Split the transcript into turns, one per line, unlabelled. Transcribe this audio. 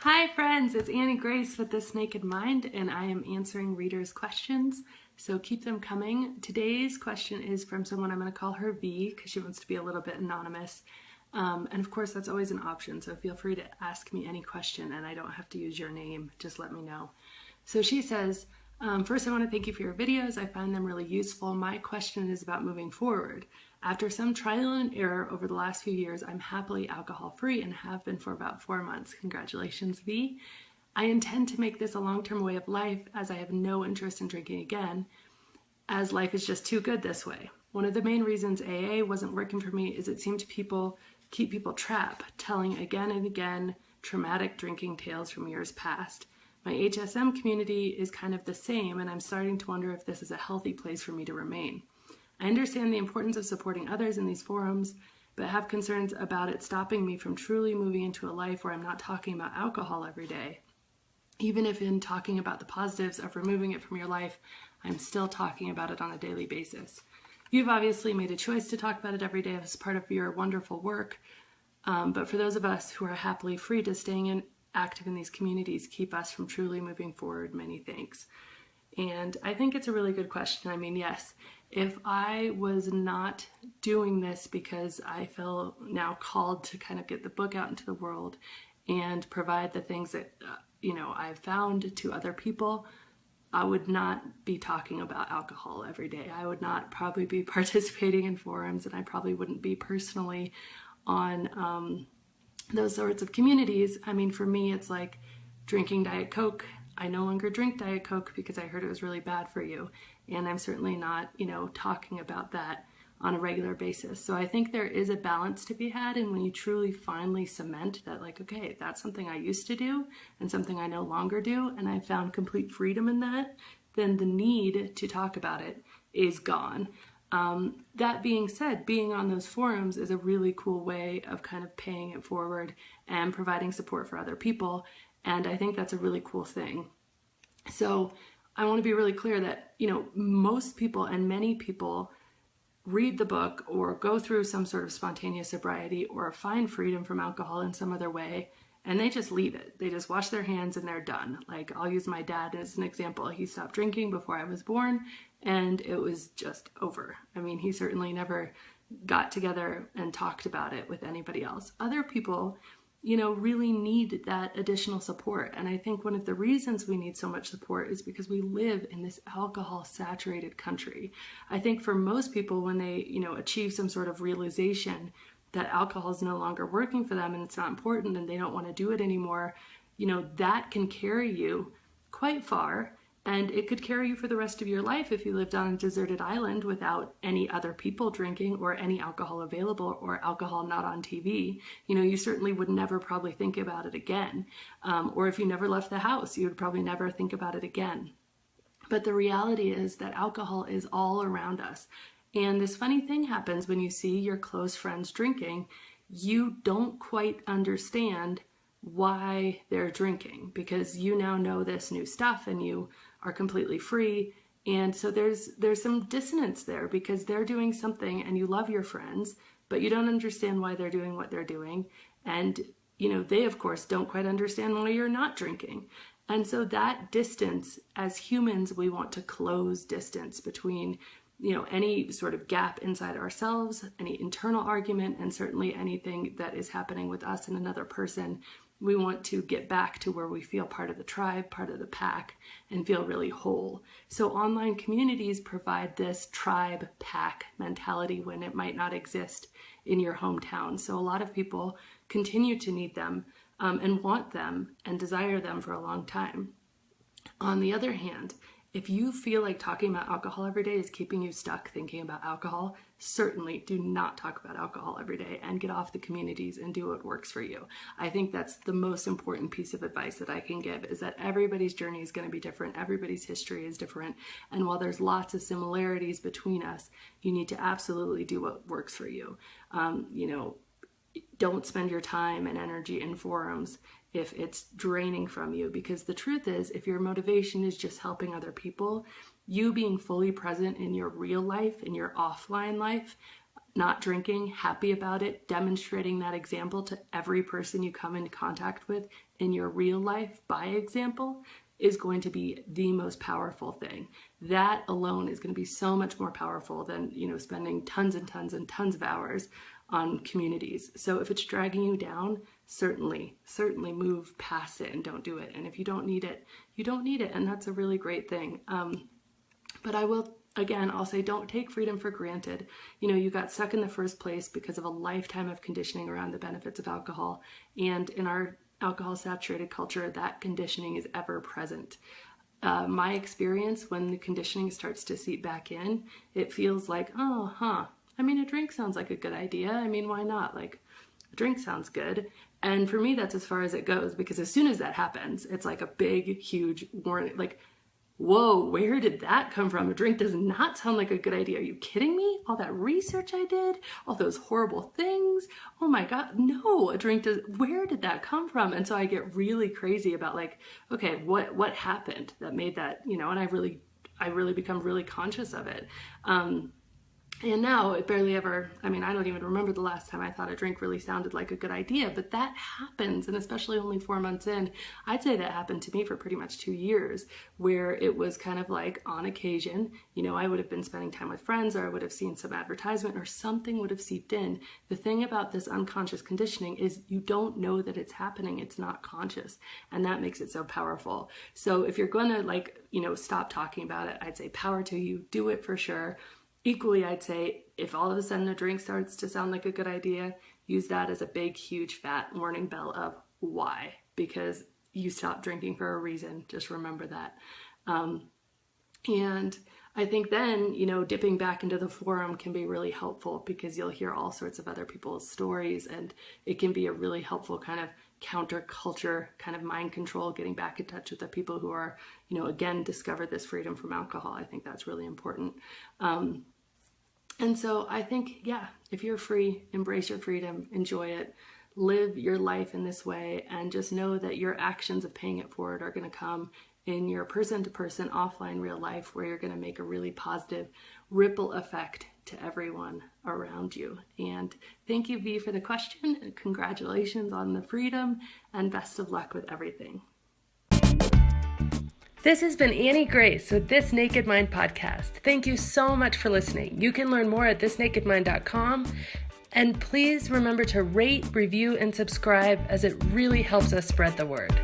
Hi friends, it's Annie Grace with This Naked Mind, and I am answering readers' questions, so keep them coming. Today's question is from someone, I'm going to call her V because she wants to be a little bit anonymous. And of course that's always an option, so feel free to ask me any question and I don't have to use your name, just let me know. So she says, first I want to thank you for your videos, I find them really useful. My question is about moving forward. After some trial and error over the last few years, I'm happily alcohol-free and have been for about 4 months. Congratulations, V. I intend to make this a long-term way of life as I have no interest in drinking again, as life is just too good this way. One of the main reasons AA wasn't working for me is it seemed to keep people trapped, telling again and again traumatic drinking tales from years past. My HSM community is kind of the same, and I'm starting to wonder if this is a healthy place for me to remain. I understand the importance of supporting others in these forums, but have concerns about it stopping me from truly moving into a life where I'm not talking about alcohol every day. Even if in talking about the positives of removing it from your life, I'm still talking about it on a daily basis. You've obviously made a choice to talk about it every day as part of your wonderful work, but for those of us who are happily free to staying active in these communities, keep us from truly moving forward. Many thanks. And I think it's a really good question. I mean, yes, if I was not doing this because I feel now called to kind of get the book out into the world and provide the things that, I've found to other people, I would not be talking about alcohol every day. I would not probably be participating in forums, and I probably wouldn't be personally on those sorts of communities. I mean, for me, it's like drinking Diet Coke. I no longer drink Diet Coke because I heard it was really bad for you. And I'm certainly not, talking about that on a regular basis. So I think there is a balance to be had. And when you truly finally cement that, like, okay, that's something I used to do and something I no longer do, and I found complete freedom in that, then the need to talk about it is gone. That being said, being on those forums is a really cool way of kind of paying it forward and providing support for other people. And I think that's a really cool thing. So I want to be really clear that, most people and many people read the book or go through some sort of spontaneous sobriety or find freedom from alcohol in some other way, and they just leave it. They just wash their hands and they're done. Like, I'll use my dad as an example. He stopped drinking before I was born and it was just over. I mean, he certainly never got together and talked about it with anybody else. Other people, really need that additional support. And I think one of the reasons we need so much support is because we live in this alcohol-saturated country. I think for most people, when they, achieve some sort of realization that alcohol is no longer working for them and it's not important and they don't want to do it anymore, that can carry you quite far. And it could carry you for the rest of your life if you lived on a deserted island without any other people drinking or any alcohol available or alcohol not on TV. You certainly would never probably think about it again. Or if you never left the house, you would probably never think about it again. But the reality is that alcohol is all around us. And this funny thing happens when you see your close friends drinking. You don't quite understand why they're drinking because you now know this new stuff and you are completely free. And so there's some dissonance there because they're doing something and you love your friends, but you don't understand why they're doing what they're doing. And, they of course don't quite understand why you're not drinking. And so that distance, as humans, we want to close distance between any sort of gap inside ourselves, any internal argument, and certainly anything that is happening with us and another person. We want to get back to where we feel part of the tribe, part of the pack, and feel really whole. So online communities provide this tribe pack mentality when it might not exist in your hometown. So a lot of people continue to need them and want them and desire them for a long time. On the other hand, if you feel like talking about alcohol every day is keeping you stuck thinking about alcohol, certainly do not talk about alcohol every day and get off the communities and do what works for you. I think that's the most important piece of advice that I can give, is that everybody's journey is going to be different. Everybody's history is different. And while there's lots of similarities between us, you need to absolutely do what works for you. Don't spend your time and energy in forums if it's draining from you, because the truth is, if your motivation is just helping other people, you being fully present in your real life, in your offline life, not drinking, happy about it, demonstrating that example to every person you come into contact with in your real life by example is going to be the most powerful thing. That alone is going to be so much more powerful than, spending tons and tons and tons of hours on communities. So if it's dragging you down, certainly move past it and don't do it. And if you don't need it, you don't need it. And that's a really great thing. But I'll say don't take freedom for granted. You got stuck in the first place because of a lifetime of conditioning around the benefits of alcohol. And in our alcohol-saturated culture, that conditioning is ever present. My experience, when the conditioning starts to seep back in, it feels like, a drink sounds like a good idea. Why not? Like, a drink sounds good. And for me, that's as far as it goes, because as soon as that happens, it's like a big, huge warning, like, whoa, where did that come from? A drink does not sound like a good idea. Are you kidding me? All that research I did, all those horrible things. Oh my God, no, where did that come from? And so I get really crazy about like, okay, what happened that made that, and I really become really conscious of it. And now it barely ever, I don't even remember the last time I thought a drink really sounded like a good idea, but that happens. And especially only 4 months in, I'd say that happened to me for pretty much 2 years, where it was kind of like on occasion, I would have been spending time with friends, or I would have seen some advertisement or something would have seeped in. The thing about this unconscious conditioning is you don't know that it's happening. It's not conscious. And that makes it so powerful. So if you're going to stop talking about it, I'd say power to you, do it for sure. Equally, I'd say if all of a sudden a drink starts to sound like a good idea, use that as a big, huge, fat warning bell of why. Because you stopped drinking for a reason. Just remember that. And I think then, dipping back into the forum can be really helpful, because you'll hear all sorts of other people's stories, and it can be a really helpful kind of counterculture, kind of mind control, getting back in touch with the people who are, again, discovered this freedom from alcohol. I think that's really important. And so I think, if you're free, embrace your freedom, enjoy it, live your life in this way, and just know that your actions of paying it forward are going to come in your person-to-person offline real life, where you're going to make a really positive ripple effect to everyone around you. And thank you, V, for the question, and congratulations on the freedom, and best of luck with everything. This has been Annie Grace with This Naked Mind podcast. Thank you so much for listening. You can learn more at thisnakedmind.com. And please remember to rate, review, and subscribe, as it really helps us spread the word.